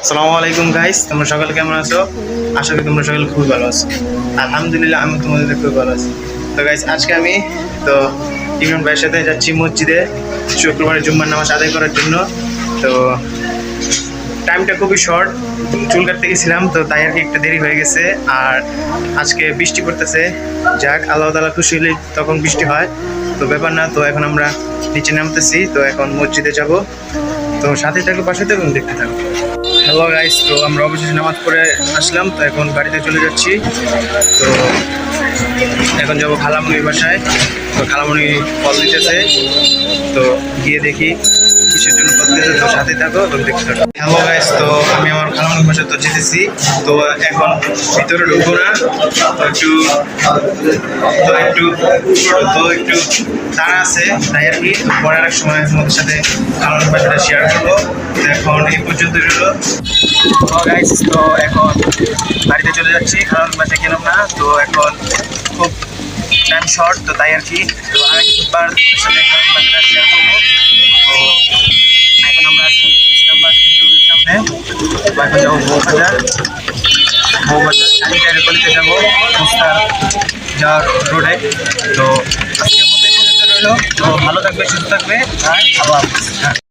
আসসালামু আলাইকুম গাইস, তোমরা সকালে কেমন আছো? আশা করি তোমরা সকালে খুবই ভালো আছো। আলহামদুলিল্লাহ, আমি তোমাদের খুবই ভালো আছি। তো গাইস, আজকে আমি তো ইমরান ভাইয়ের সাথে যাচ্ছি মসজিদে শুক্রবারে জুম্মার নামাজ আদায় করার জন্য। তো টাইমটা খুবই শর্ট, চুল কাটতে গেছিলাম তো তাই আর কি একটু দেরি হয়ে গেছে। আর আজকে বৃষ্টি পড়তেছে, যাক আল্লাহ তাআলা খুশি হলে তখন বৃষ্টি হয়, তো ব্যাপার না। তো এখন আমরা নিচে নামতেছি, তো এখন মসজিদে যাব। তো সাথে থাকো, পাশে থাকো, দেখতে থাকো। হ্যালো গাইস, তো আমরা অবশেষে নামাজ পড়ে আসলাম, তো এখন গাড়িতে চলে যাচ্ছি। তো এখন যাবো খালামণির বাসায়। তো খালামণি কল দিতেছে, তো গিয়ে দেখি কিসের জন্য কল দিতেছে। তো সাথে থাকো, তো দেখতে থাকো। হ্যালো গাইস, তো আমি আমার খালামণির বাসায় তো যেতেছি। তো এখন ভিতরে ঢুকবো না, তো একটু তারা আছে তাই আর কি। পরে এক সময় তোমাদের সাথে খালামণির বাসাটা শেয়ার করবো। তো এখন এই পর্যন্ত রইলো। তো গাইস, তো এখন বাড়িতে চলে যাচ্ছি, কারণ বাসায় গেলাম না। তো এখন খুব টাইম শর্ট, তো তাই আর কি। তো আরেকবার সাথে খালার বাসাটা শেয়ার করবো। তো এখন আমরা আছি ইসলামাবাদ কেন্দ্রের সামনে। তো এখন যাবো বউবাজার কালীটারে গলিতে যাবো, রাস্তা যাওয়ার রোডে। তো আজকের মতো এই পর্যন্ত রইলো। তো ভালো থাকবে, সুস্থ থাকবে, আর আল্লাহ হাফেজ।